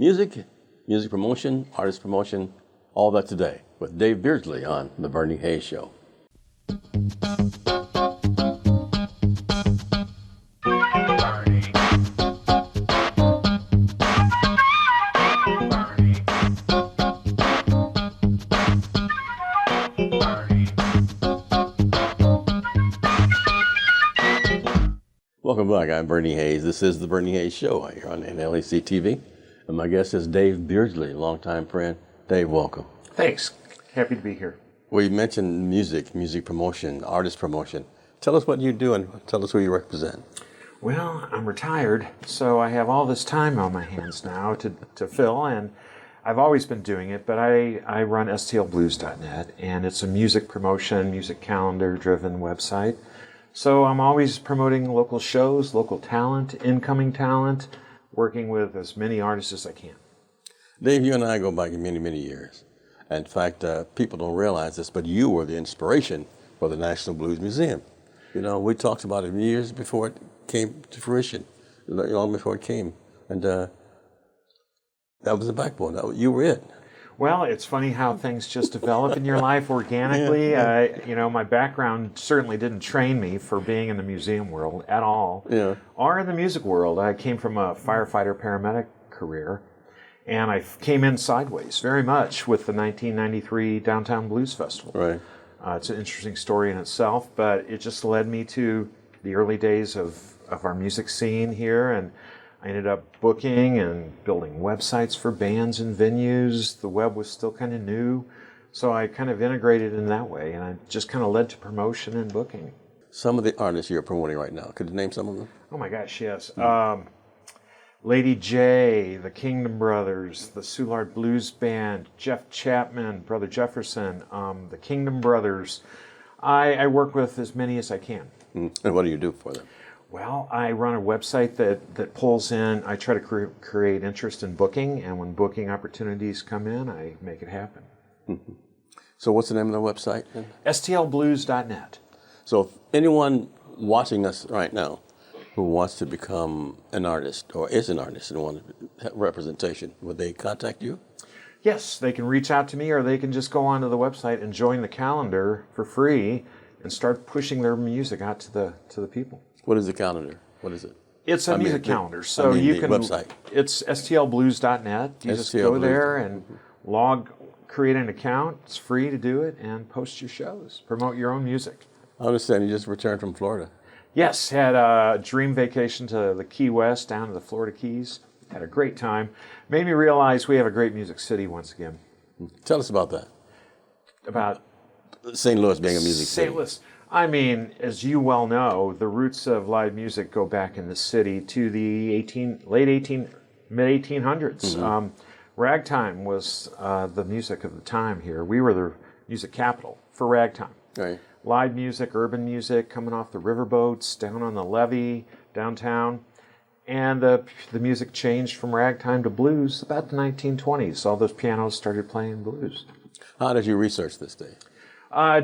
Music, music promotion, artist promotion, all that today with Dave Beardsley on The Bernie Hayes Show. Welcome back. I'm Bernie Hayes. This is The Bernie Hayes Show here on NLEC TV. And my guest is Dave Beardsley, longtime friend. Dave, welcome. Thanks. Happy to be here. We mentioned music promotion, artist promotion. Tell us what you do and tell us who you represent. Well, I'm retired, so I have all this time on my hands now to fill, and I've always been doing it, but I run stlblues.net, and it's a music promotion, music calendar-driven website. So I'm always promoting local shows, local talent, incoming talent, working with as many artists as I can. Dave, you and I go back many, many years. In fact, people don't realize this, but you were the inspiration for the National Blues Museum. You know, we talked about it years before it came to fruition, long before it came. And that was the backbone. You were it. Well, it's funny how things just develop in your life organically. Yeah. My background certainly didn't train me for being in the museum world at all, or in the music world. I came from a firefighter paramedic career, and I came in sideways very much with the 1993 Downtown Blues Festival. Right. It's an interesting story in itself, but it just led me to the early days of our music scene here, and I ended up booking and building websites for bands and venues. The web was still kind of new, so I kind of integrated in that way, and I just kind of led to promotion and booking. Some of the artists you're promoting right now, could you name some of them? Oh my gosh, yes. Lady J, the Kingdom Brothers, the Soulard Blues Band, Jeff Chapman, Brother Jefferson, the Kingdom Brothers. I work with as many as I can. And what do you do for them? Well, I run a website that pulls in, I try to create interest in booking, and when booking opportunities come in, I make it happen. Mm-hmm. So what's the name of the website? stlblues.net. So if anyone watching us right now who wants to become an artist or is an artist and wants representation, would they contact you? Yes, they can reach out to me, or they can just go onto the website and join the calendar for free and start pushing their music out to the people. What is the calendar? What is it? It's a music calendar. So you can. Website. It's stlblues.net. You just go there and create an account. It's free to do it and post your shows. Promote your own music. I understand you just returned from Florida. Yes, had a dream vacation to the Key West, down to the Florida Keys. Had a great time. Made me realize we have a great music city once again. Tell us about that. About St. Louis being a music city. St. Louis. I mean, as you well know, the roots of live music go back in the city to the mid-1800s. Ragtime was the music of the time here. We were the music capital for ragtime. Right. Live music, urban music, coming off the riverboats, down on the levee, downtown. And the music changed from ragtime to blues about the 1920s. All those pianos started playing blues. How did you research this, Dave? I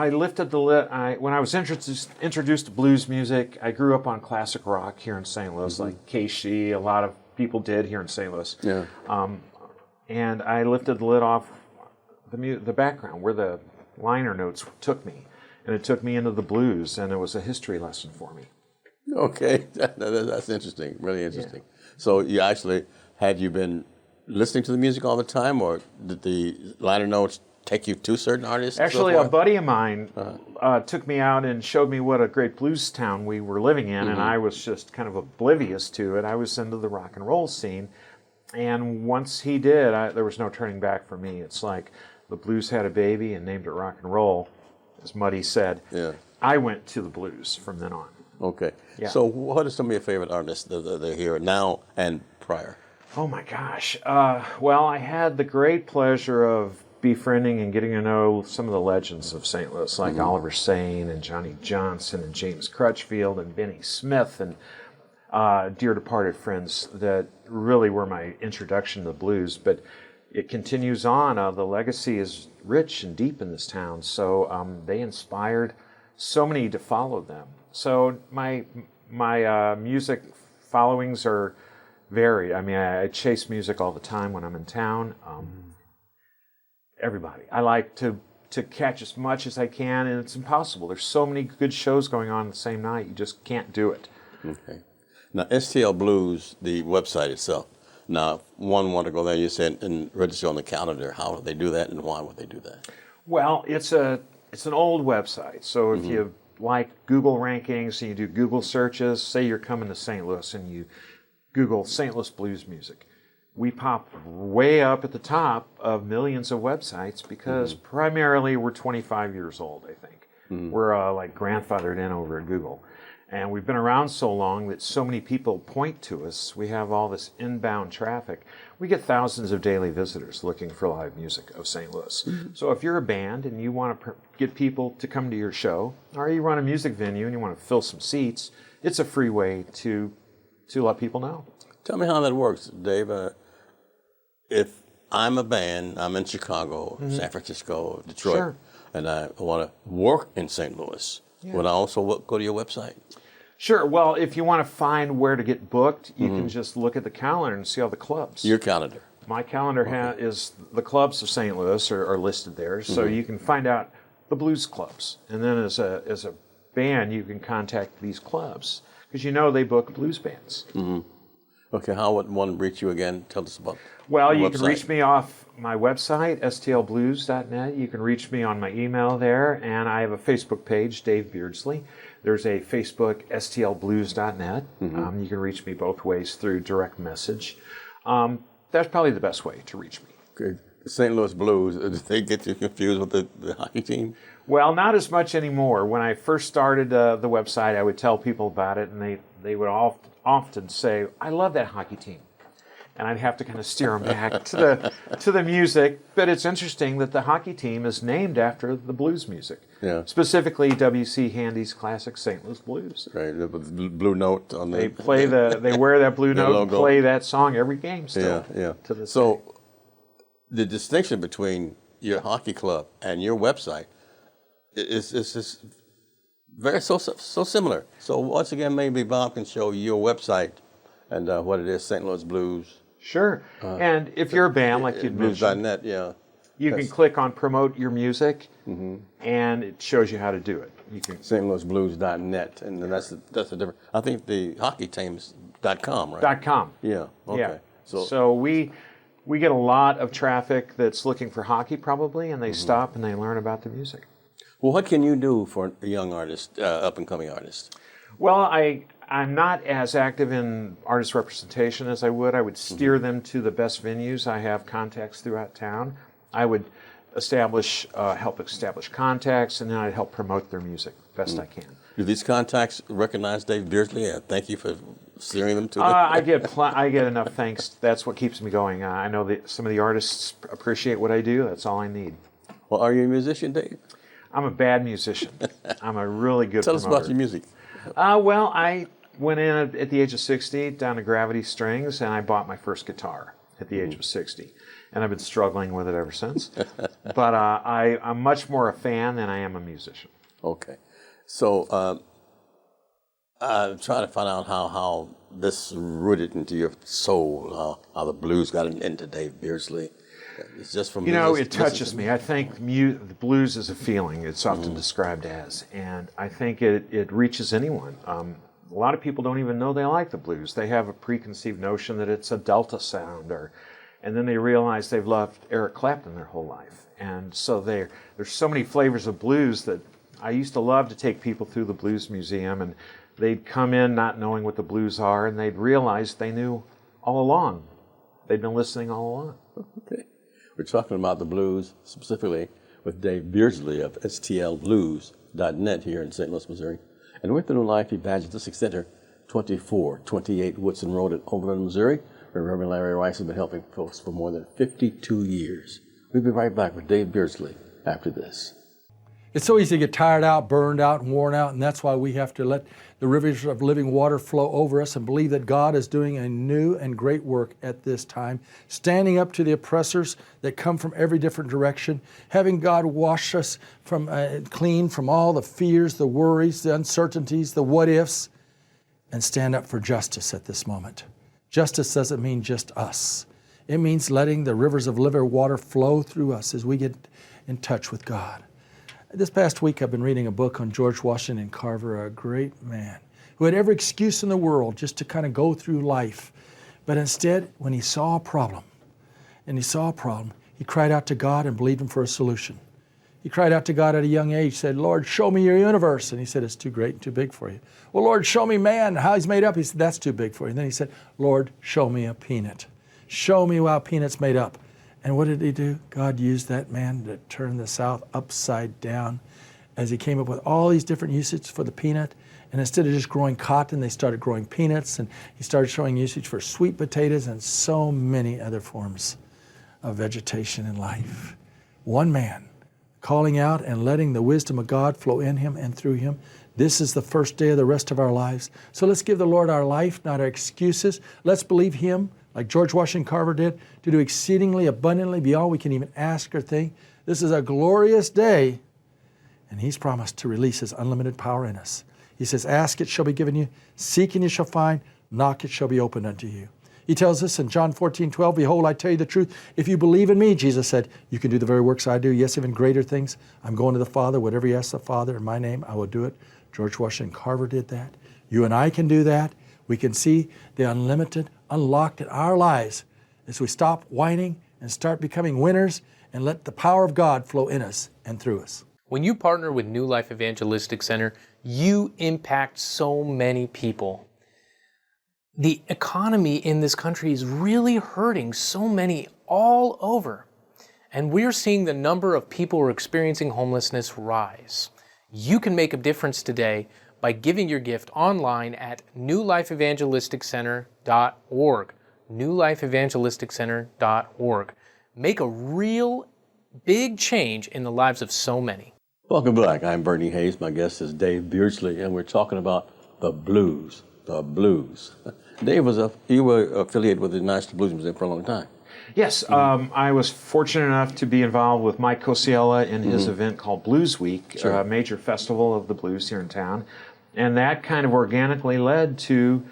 lifted the lid. When I was introduced to blues music, I grew up on classic rock here in St. Louis, like Casey, a lot of people did here in St. Louis. Yeah. And I lifted the lid off the background, where the liner notes took me. And it took me into the blues, and it was a history lesson for me. Okay, that's interesting, really interesting. Yeah. So had you been listening to the music all the time, or did the liner notes take you to certain artists? Actually, a buddy of mine took me out and showed me what a great blues town we were living in, and I was just kind of oblivious to it. I was into the rock and roll scene, and once he did, there was no turning back for me. It's like the blues had a baby and named it rock and roll, as Muddy said. Yeah. I went to the blues from then on. Okay. Yeah. So what are some of your favorite artists that are here now and prior? Oh my gosh. Well, I had the great pleasure of befriending and getting to know some of the legends of St. Louis, like Oliver Sane and Johnny Johnson and James Crutchfield and Benny Smith, and dear departed friends that really were my introduction to the blues. But it continues on. The legacy is rich and deep in this town, so they inspired so many to follow them. So my music followings are varied. I mean, I chase music all the time when I'm in town. Everybody. I like to catch as much as I can, and it's impossible. There's so many good shows going on the same night. You just can't do it. Okay. Now, STL Blues, the website itself. Now, if one want to go there, you said, and register on the calendar. How would they do that, and why would they do that? Well, it's an old website. So if you like Google rankings and you do Google searches, say you're coming to St. Louis and you Google St. Louis blues music, we pop way up at the top of millions of websites because primarily we're 25 years old, I think. We're like grandfathered in over at Google. And we've been around so long that so many people point to us. We have all this inbound traffic. We get thousands of daily visitors looking for live music of St. Louis. So if you're a band and you want to get people to come to your show, or you run a music venue and you want to fill some seats, it's a free way to let people know. Tell me how that works, Dave. If I'm a band, I'm in Chicago, San Francisco, Detroit, Sure. and I want to work in St. Louis, would I also go to your website? Sure. Well, if you want to find where to get booked, you can just look at the calendar and see all the clubs. Your calendar. My calendar is the clubs of St. Louis are listed there, so you can find out the blues clubs. And then as a band, you can contact these clubs because they book blues bands. Okay, how would one reach you again? Tell us about Well, the you website. can reach me off my website, stlblues.net. You can reach me on my email there, and I have a Facebook page, Dave Beardsley. There's a Facebook, stlblues.net. You can reach me both ways through direct message. That's probably the best way to reach me. Okay. St. Louis Blues, did they get you confused with the hockey team? Well, not as much anymore. When I first started the website, I would tell people about it, and they would often say, I love that hockey team. And I'd have to kind of steer them back to the music. But it's interesting that the hockey team is named after the blues music. Yeah. Specifically, W.C. Handy's classic St. Louis Blues. Right, the blue note on the... They wear that blue note and logo. play that song every game still. Yeah. To this day. So the distinction between your hockey club and your website is very so similar. So once again, maybe Bob can show your website and what it is, St. Louis Blues. Sure. And if you're a band, like you'd mentioned, Blues.net, yeah. you can click on Promote Your Music, and it shows you how to do it. You can St. Louis Blues.net, and then that's the different. I think the hockey team's .com, right? .com. Yeah. Okay. Yeah. So So we get a lot of traffic that's looking for hockey probably, and they stop and they learn about the music. well, what can you do for a young artist, up and coming artist? Well, I'm not as active in artist representation as I would. I would steer them to the best venues. I have contacts throughout town. I would help establish contacts, and then I'd help promote their music best I can. Do these contacts recognize Dave Beardsley? Thank you for steering them to them. I get enough thanks. That's what keeps me going. I know that some of the artists appreciate what I do. That's all I need. Well, are you a musician, Dave? I'm a bad musician. I'm a really good Tell us promoter. about your music. Well, I went in at the age of 60 down to Gravity Strings, and I bought my first guitar at the age of 60. And I've been struggling with it ever since. But I'm much more a fan than I am a musician. Okay. So I'm trying to find out how this rooted into your soul, how the blues got into Dave Beardsley. It's just from it touches me. I think the blues is a feeling. It's often described as, and I think it reaches anyone. A lot of people don't even know they like the blues. They have a preconceived notion that it's a Delta sound, and then they realize they've loved Eric Clapton their whole life. And so there's so many flavors of blues that I used to love to take people through the Blues Museum, and they'd come in not knowing what the blues are, and they'd realize they knew all along. They'd been listening all along. Okay. We're talking about the blues specifically with Dave Beardsley of stlblues.net here in St. Louis, Missouri. And we're at the New Life Evangelistic Center, 2428 Woodson Road in Overland, Missouri, where Reverend Larry Rice has been helping folks for more than 52 years. We'll be right back with Dave Beardsley after this. It's so easy to get tired out, burned out, and worn out, and that's why we have to let the rivers of living water flow over us and believe that God is doing a new and great work at this time, standing up to the oppressors that come from every different direction, having God wash us from clean from all the fears, the worries, the uncertainties, the what-ifs, and stand up for justice at this moment. Justice doesn't mean just us. It means letting the rivers of living water flow through us as we get in touch with God. This past week, I've been reading a book on George Washington Carver, a great man who had every excuse in the world just to kind of go through life. But instead, when he saw a problem, he cried out to God and believed Him for a solution. He cried out to God at a young age, said, Lord, show me your universe. And He said, it's too great and too big for you. Well, Lord, show me man, how he's made up. He said, that's too big for you. And then he said, Lord, show me a peanut. Show me how a peanut's made up. And what did He do? God used that man to turn the South upside down as He came up with all these different usages for the peanut. And instead of just growing cotton, they started growing peanuts. And He started showing usage for sweet potatoes and so many other forms of vegetation in life. One man calling out and letting the wisdom of God flow in him and through him. This is the first day of the rest of our lives. So let's give the Lord our life, not our excuses. Let's believe Him, like George Washington Carver did, to do exceedingly abundantly beyond we can even ask or think. This is a glorious day, and He's promised to release His unlimited power in us. He says, ask, it shall be given you. Seek, and you shall find. Knock, it shall be opened unto you. He tells us in John 14:12, behold, I tell you the truth. If you believe in me, Jesus said, you can do the very works I do. Yes, even greater things. I'm going to the Father. Whatever you ask the Father in my name, I will do it. George Washington Carver did that. You and I can do that. We can see the unlimited unlocked in our lives as we stop whining and start becoming winners and let the power of God flow in us and through us. When you partner with New Life Evangelistic Center, you impact so many people. The economy in this country is really hurting so many all over. And we're seeing the number of people who are experiencing homelessness rise. You can make a difference today by giving your gift online at newlifeevangelisticcenter.org. newlifeevangelisticcenter.org. Make a real big change in the lives of so many. Welcome back. I'm Bernie Hayes. My guest is Dave Beardsley, and we're talking about the blues. The blues. Dave, you were affiliated with the National Blues Museum for a long time. Yes, I was fortunate enough to be involved with Mike Cosiella in his event called Blues Week, Sure. a major festival of the blues here in town. And that kind of organically led to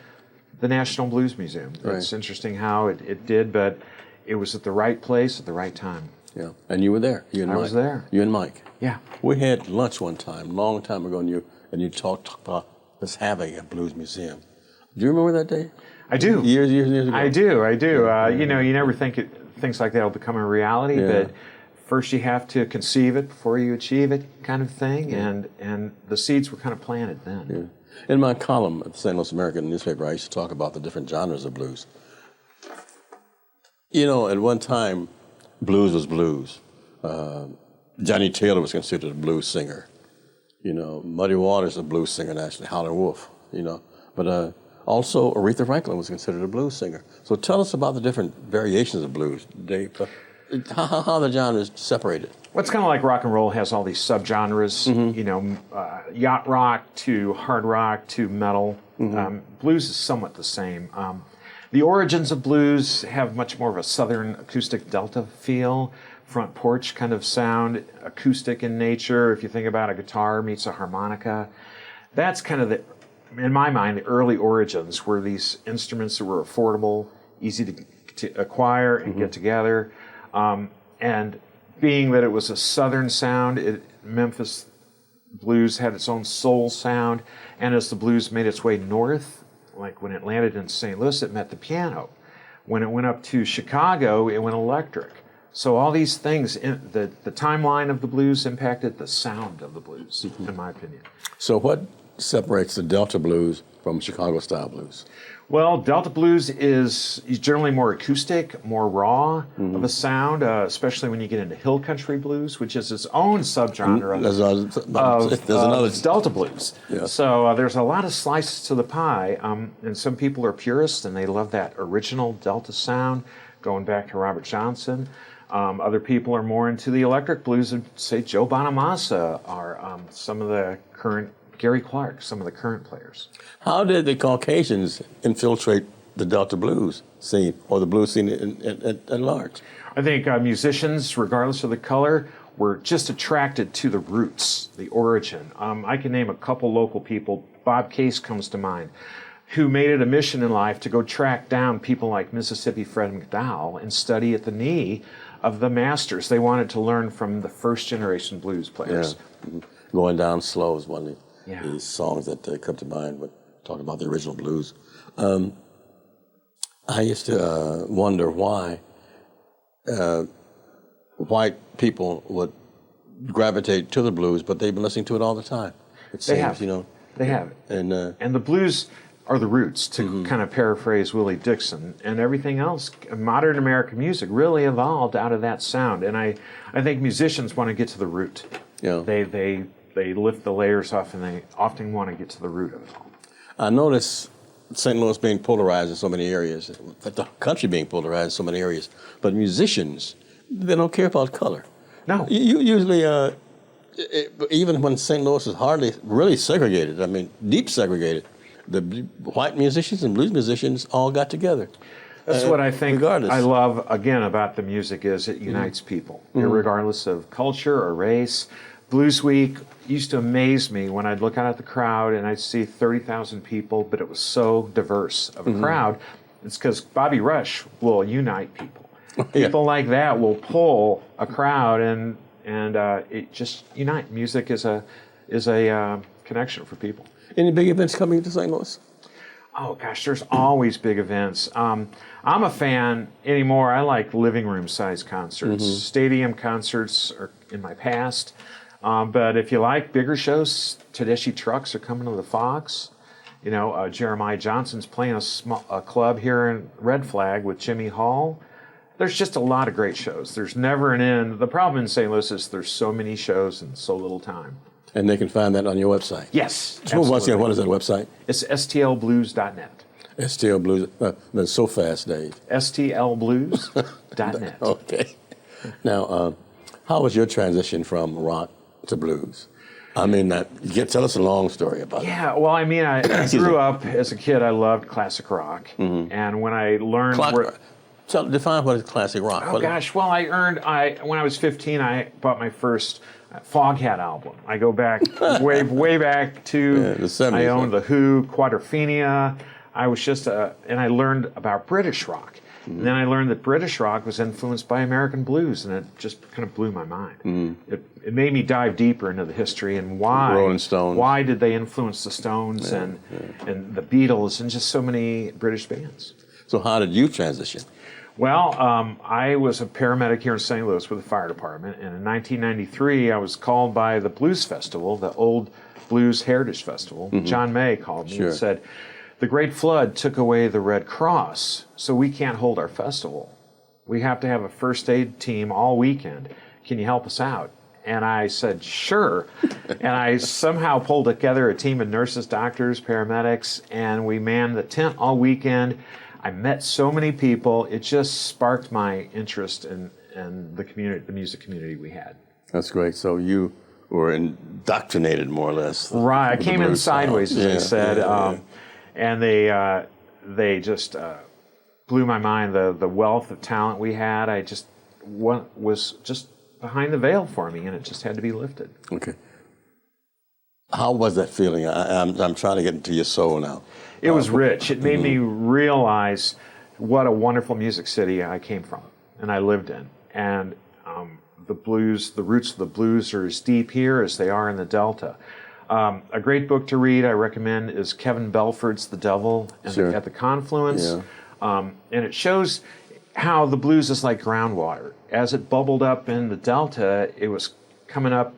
the National Blues Museum. Right. It's interesting how it did, but it was at the right place at the right time. Yeah, and you were there. You and I Mike. was there. You and Mike. Yeah. We had lunch one time, long time ago, and you talked about us having a blues museum. Do you remember that day? I do. Years ago. I do. You know, you never think things like that will become a reality, but first you have to conceive it before you achieve it, kind of thing. And the seeds were kind of planted then. Yeah. In my column at the St. Louis American newspaper, I used to talk about the different genres of blues. You know, at one time, blues was blues. Johnny Taylor was considered a blues singer. You know, Muddy Waters a blues singer nationally, Howlin' Wolf, you know. But also Aretha Franklin was considered a blues singer. So tell us about the different variations of blues, Dave. How the genres separated. Well, it's kind of like rock and roll has all these subgenres, you know, yacht rock to hard rock to metal. Blues is somewhat the same. The origins of blues have much more of a southern acoustic delta feel, front porch kind of sound, acoustic in nature. If you think about a guitar meets a harmonica, that's kind of in my mind, the early origins were these instruments that were affordable, easy to acquire and get together. And being that it was a southern sound, Memphis blues had its own soul sound, and as the blues made its way north, like when it landed in St. Louis, it met the piano. When it went up to Chicago, it went electric. So all these things, the timeline of the blues impacted the sound of the blues, in my opinion. So what separates the Delta blues from Chicago-style blues? Well, Delta blues is generally more acoustic, more raw of a sound, especially when you get into hill country blues, which is its own subgenre of Delta blues. Yeah. So there's a lot of slices to the pie, and some people are purists and they love that original Delta sound, going back to Robert Johnson. Other people are more into the electric blues, and say Joe Bonamassa are some of the current, Gary Clark, some of the current players. How did the Caucasians infiltrate the Delta blues scene or the blues scene at large? I think musicians, regardless of the color, were just attracted to the roots, the origin. I can name a couple local people. Bob Case comes to mind. who made it a mission in life to go track down people like Mississippi Fred McDowell and study at the knee of the masters. They wanted to learn from the first generation blues players. Yeah. Going Down Slow is one of Yeah. the songs that come to mind when talking about the original blues. I used to wonder why white people would gravitate to the blues, but they've been listening to it all the time. It seems, have. you know. They have. And the blues are the roots, to kind of paraphrase Willie Dixon, and everything else, modern American music really evolved out of that sound. And I think musicians want to get to the root. Yeah. They lift the layers off, and they often want to get to the root of it all. I notice St. Louis being polarized in so many areas, the country being polarized in so many areas, but musicians, they don't care about color. No. You usually, even when St. Louis is hardly really segregated, I mean, deep segregated, the white musicians and blues musicians all got together. That's what I think regardless. I love, again, about the music is it unites people, regardless of culture or race. Blues Week used to amaze me when I'd look out at the crowd and I'd see 30,000 people, but it was so diverse of a crowd. It's because Bobby Rush will unite people. People like that will pull a crowd, and it just unite. Music is a connection for people. Any big events coming to St. Louis? Oh gosh, there's always big events. I'm a fan anymore. I like living room size concerts. Stadium concerts are in my past. But if you like bigger shows, Tedeschi Trucks are coming to the Fox. You know, Jeremiah Johnson's playing a club here in Red Flag with Jimmy Hall. There's just a lot of great shows. There's never an end. The problem in St. Louis is there's so many shows and so little time. And they can find that on your website? Yes. So once again, what is that website? It's stlblues.net. STL Blues. That's so fast, Dave. stlblues.net. Okay. Now, how was your transition from rock to blues? I mean, tell us a long story about it. Yeah, well, I mean, I grew up as a kid. I loved classic rock, and when I learned, define what is classic rock. oh gosh, well, when I was 15, I bought my first Foghat album. I go back way back to the 70s. I owned the Who, Quadrophenia. I was and I learned about British rock. And then I learned that British rock was influenced by American blues, and it just kind of blew my mind. It made me dive deeper into the history and why. Rolling Stones. Why did they influence the Stones and the Beatles and just so many British bands? So how did you transition? Well, I was a paramedic here in St. Louis with the fire department, and in 1993 I was called by the Blues Festival, the old Blues Heritage Festival. John May called me and said, the Great Flood took away the Red Cross, so we can't hold our festival. We have to have a first aid team all weekend. Can you help us out? And I said, sure. And I somehow pulled together a team of nurses, doctors, paramedics, and we manned the tent all weekend. I met so many people. It just sparked my interest in the community, the music community we had. That's great. So you were indoctrinated, more or less. Right. I came in sideways, as they said. And they just blew my mind, the wealth of talent we had. I just was just behind the veil for me, and it just had to be lifted. Okay. How was that feeling? I'm trying to get into your soul now. It was rich. It made me realize what a wonderful music city I came from and I lived in. And the blues, the roots of the blues are as deep here as they are in the Delta. A great book to read, I recommend, is Kevin Belford's The Devil at the Confluence. And it shows how the blues is like groundwater. As it bubbled up in the Delta, it was coming up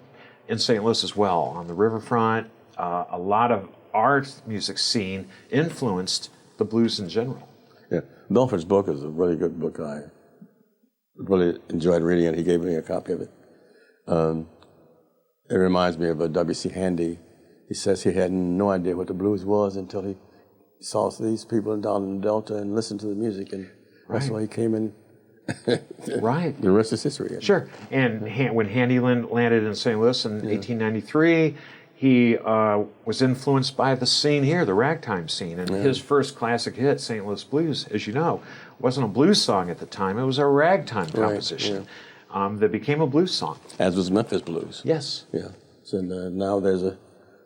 in St. Louis as well. On the riverfront, a lot of our music scene influenced the blues in general. Yeah, Belford's book is a really good book. I really enjoyed reading it. He gave me a copy of it. It reminds me of W.C. Handy. He says he had no idea what the blues was until he saw these people down in the Delta and listened to the music, and that's why he came in. Right. The rest is history. Sure. And when Handy landed in St. Louis in 1893, he was influenced by the scene here, the ragtime scene. And his first classic hit, St. Louis Blues, as you know, wasn't a blues song at the time. It was a ragtime composition that became a blues song. As was Memphis Blues. Yes. Yeah. So now there's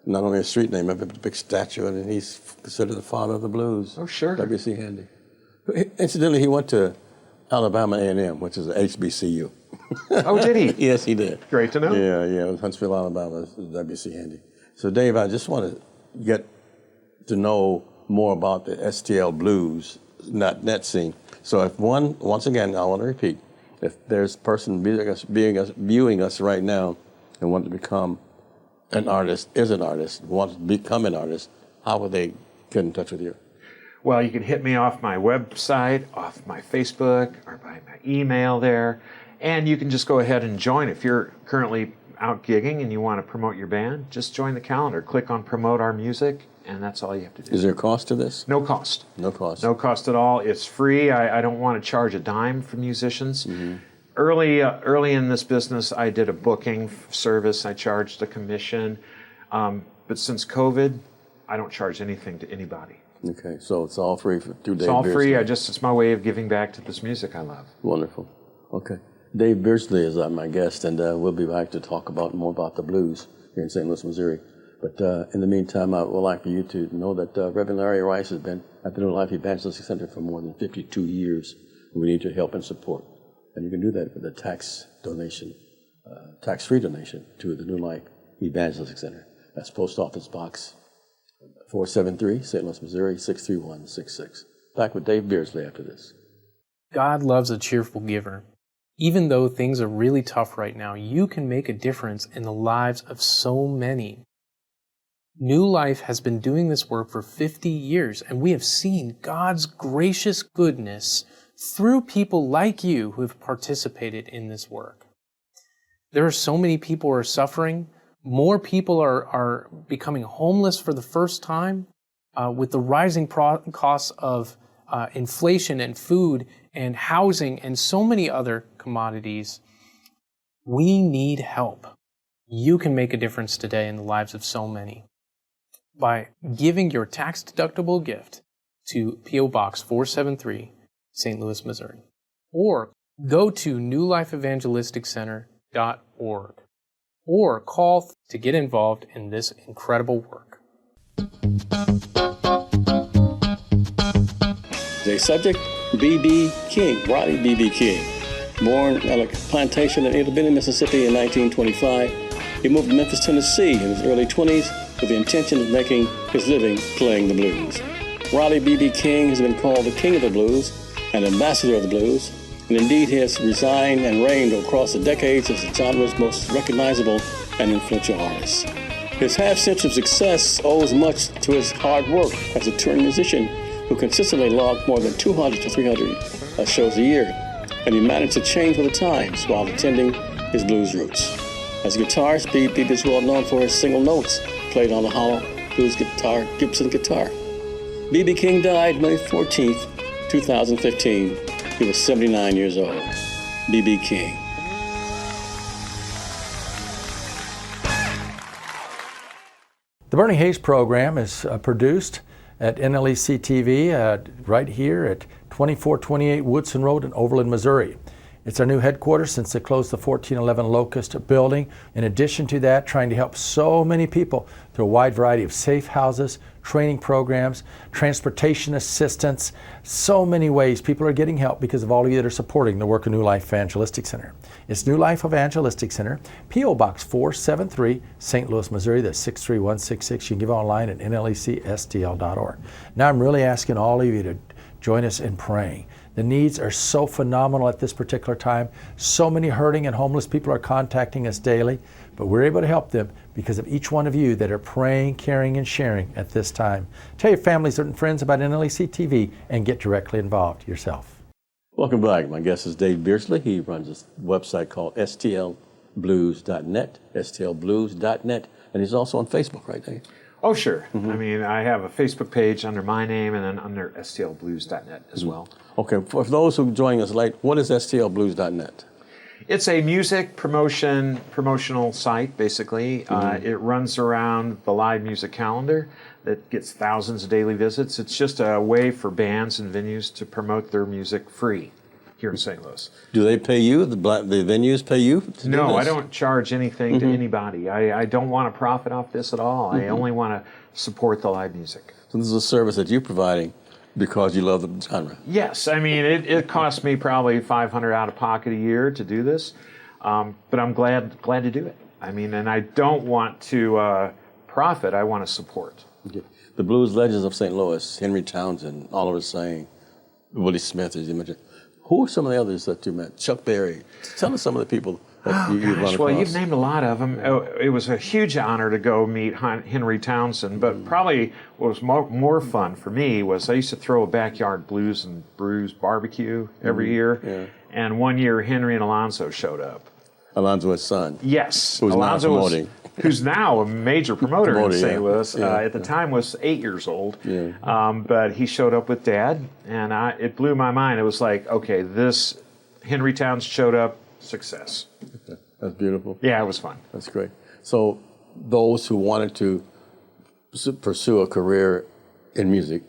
not only a street name, but a big statue, and he's considered the father of the blues. Oh, sure. W.C. Handy. Incidentally, he went to Alabama A&M, which is an HBCU. Oh, did he? Yes, he did. Great to know. Yeah, Huntsville, Alabama, W.C. Handy. So, Dave, I just want to get to know more about the STL Blues .net scene. So, if once again, I want to repeat, if there's a person viewing us right now and want to become an artist, wants to become an artist, how would they get in touch with you? Well, you can hit me off my website, off my Facebook, or by my email there. And you can just go ahead and join. If you're currently out gigging and you want to promote your band, just join the calendar. Click on Promote Our Music, and that's all you have to do. Is there a cost to this? No cost. No cost. No cost at all. It's free. I don't want to charge a dime for musicians. Mm-hmm. Early in this business, I did a booking service. I charged a commission. But since COVID, I don't charge anything to anybody. Okay, so it's all free through Dave It's all free. Beardsley. It's my way of giving back to this music I love. Wonderful. Okay. Dave Beardsley is my guest, and we'll be back to talk more about the blues here in St. Louis, Missouri. But in the meantime, I would like for you to know that Reverend Larry Rice has been at the New Life Evangelistic Center for more than 52 years. We need your help and support. And you can do that with a tax donation, tax-free donation to the New Life Evangelistic Center. That's Post Office Box 473, St. Louis, Missouri, 63166. Back with Dave Beardsley after this. God loves a cheerful giver. Even though things are really tough right now, you can make a difference in the lives of so many. New Life has been doing this work for 50 years, and we have seen God's gracious goodness through people like you who have participated in this work. There are so many people who are suffering. More people are becoming homeless for the first time with the rising costs of inflation and food and housing and so many other commodities. We need help. You can make a difference today in the lives of so many by giving your tax-deductible gift to P.O. Box 473, St. Louis, Missouri. Or go to newlifeevangelisticcenter.org or call to get involved in this incredible work. Today's subject, B.B. King, Roddy B.B. King. Born at a plantation in Itta-Benny, Mississippi in 1925, he moved to Memphis, Tennessee in his early 20s with the intention of making his living playing the blues. Roddy B.B. King has been called the king of the blues and ambassador of the blues, and indeed he has resigned and reigned across the decades as the genre's most recognizable and influential artist. His half-century of success owes much to his hard work as a touring musician who consistently logged more than 200 to 300 shows a year, and he managed to change with the times while attending his blues roots. As a guitarist, B.B. is well known for his single notes played on the hollow blues guitar, Gibson guitar. B.B. King died May 14th, 2015. He was 79 years old. B.B. King. The Burning Hayes program is produced at NLEC TV right here at 2428 Woodson Road in Overland, Missouri. It's our new headquarters since they closed the 1411 Locust building. In addition to that, trying to help so many people through a wide variety of safe houses, training programs, transportation assistance, so many ways people are getting help because of all of you that are supporting the work of New Life Evangelistic Center. It's New Life Evangelistic Center, P.O. Box 473, St. Louis, Missouri. That's 63166. You can give online at nlecstl.org. Now I'm really asking all of you to join us in praying. The needs are so phenomenal at this particular time. So many hurting and homeless people are contacting us daily, but we're able to help them because of each one of you that are praying, caring, and sharing at this time. Tell your families and friends about NLEC TV and get directly involved yourself. Welcome back. My guest is Dave Beardsley. He runs a website called stlblues.net, stlblues.net, and he's also on Facebook, right, Dave? Oh, sure. Mm-hmm. I mean, I have a Facebook page under my name and then under stlblues.net as well. Okay, for those who are joining us late, what is stlblues.net? It's a music promotional site, basically. Mm-hmm. It runs around the live music calendar that gets thousands of daily visits. It's just a way for bands and venues to promote their music free. here in St. Louis. Do they pay you? The venues pay you? To No, do I this? don't charge anything to anybody. I don't want to profit off this at all. I only want to support the live music. So this is a service that you're providing because you love the genre. Yes, I mean, it costs me probably $500 out of pocket a year to do this, but I'm glad to do it. I mean, and I don't want to profit, I want to support. Okay. The blues legends of St. Louis, Henry Townsend, Oliver Sane, Willie Smith, as you mentioned. Who are some of the others that you met? Chuck Berry. Tell us some of the people that you've run across. Well, you've named a lot of them. It was a huge honor to go meet Henry Townsend, but probably what was more fun for me was I used to throw a backyard blues and brews barbecue every year, and one year Henry and Alonzo showed up. Alonzo, his son. Yes, Who's Alonzo now promoting. who's now a major promoter in St. Yeah. Louis. Yeah. At the time was 8 years old, Yeah. but he showed up with Dad, and it blew my mind. It was like, okay, this Henry Townsend showed up, success. That's beautiful. Yeah, it was fun. That's great. So those who wanted to pursue a career in music,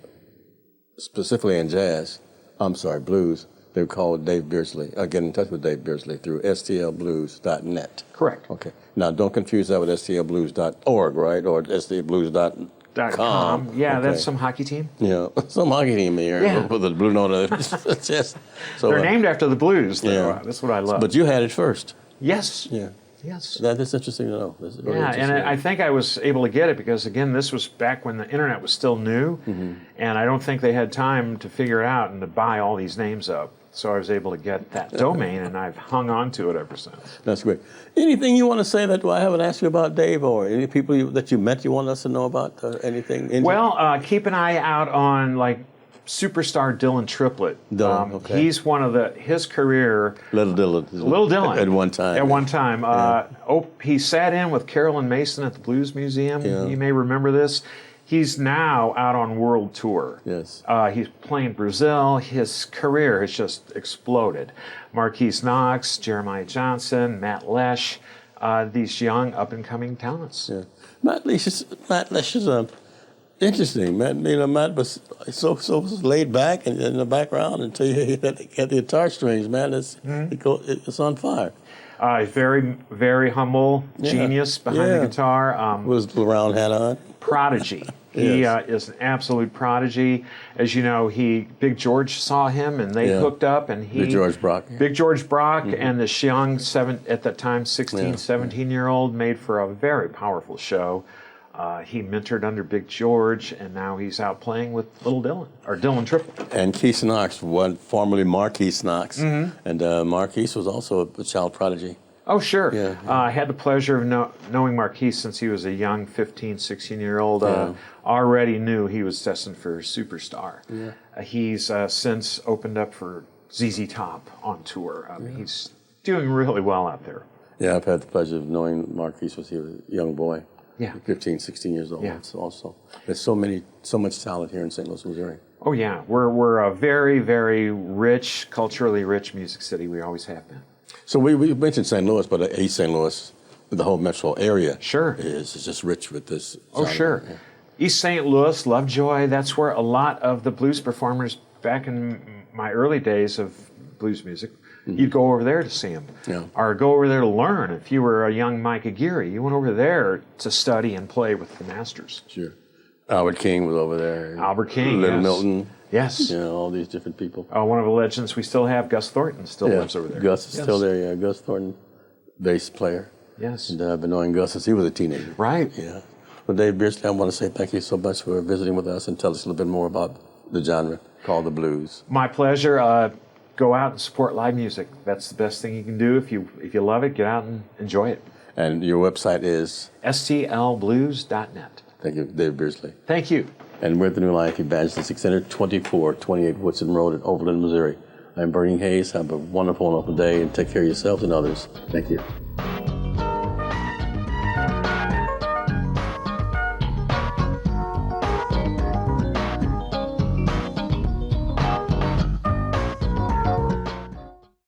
specifically in blues, they would call Dave Beardsley. Get in touch with Dave Beardsley through stlblues.net. Correct. Okay. Now, don't confuse that with stlblues.org, right? Or stlblues.com. .com. Yeah, Okay. that's some hockey team. Yeah, some hockey team here Yeah. with a blue note on the chest. So, They're named after the blues, though. yeah. That's what I love. But you had it first. yes. Yeah. Yes. That is interesting to know. That's very Yeah, and interesting. I think I was able to get it because, again, this was back when the internet was still new, and I don't think they had time to figure it out and to buy all these names up. So I was able to get that domain, and I've hung on to it ever since. That's great. Anything you want to say that I haven't asked you about, Dave, or any people that you met you want us to know about? Anything? Well, keep an eye out on, like, superstar Dylan Triplett. Dylan, okay. He's one of his career... Little Dylan. At one time. At one time. He sat in with Carolyn Mason at the Blues Museum. Yeah. You may remember this. He's now out on world tour. Yes. He's playing Brazil. His career has just exploded. Marquise Knox, Jeremiah Johnson, Matt Lesh, these young up-and-coming talents. Yeah. Matt Lesh is interesting. Matt was so laid back and in the background until you hit the guitar strings. Man, it's on fire. Very, very humble, genius behind the guitar. With his little round hat on. Prodigy. He is an absolute prodigy. As you know, Big George saw him and they hooked up, and Big George Brock. Big George Brock and this young at that time 16, 17-year-old made for a very powerful show. He mentored under Big George, and now he's out playing with Little Dylan, or Dylan Triplett. And Keith Knox, formerly Marquise Knox, and Marquise was also a child prodigy. Oh, sure. Yeah. I had the pleasure of knowing Marquise since he was a young 15, 16-year-old. Already knew he was destined for superstar. Yeah. He's since opened up for ZZ Top on tour. He's doing really well out there. Yeah, I've had the pleasure of knowing Marquise was a young boy. Yeah. 15, 16 years old. Yeah. There's so much talent here in St. Louis, Missouri. Oh, yeah. We're a very, very rich, culturally rich music city. We always have been. So we mentioned St. Louis, but East St. Louis, the whole metro area, Sure, is just rich with this. Oh, genre. sure. Yeah. East St. Louis, Lovejoy, that's where a lot of the blues performers back in my early days of blues music, you'd go over there to see them. Yeah. Or go over there to learn. If you were a young Mike Aguirre, you went over there to study and play with the masters. Sure. Albert King was over there. Albert King, Little yes. Milton. Yes. You know, all these different people. One of the legends we still have, Gus Thornton, still lives over there. Gus is still there, yeah. Gus Thornton, bass player. Yes. And I've been knowing Gus since he was a teenager. Right. Yeah. Well, Dave Beardsley, I want to say thank you so much for visiting with us and tell us a little bit more about the genre called the blues. My pleasure. Go out and support live music. That's the best thing you can do. If you love it, get out and enjoy it. And your website is? stlblues.net. Thank you, Dave Beardsley. Thank you. And we're at the New Life Evangelistic Center, 2428 Woodson Road in Overland, Missouri. I'm Bernie Hayes. Have a wonderful day and take care of yourselves and others. Thank you.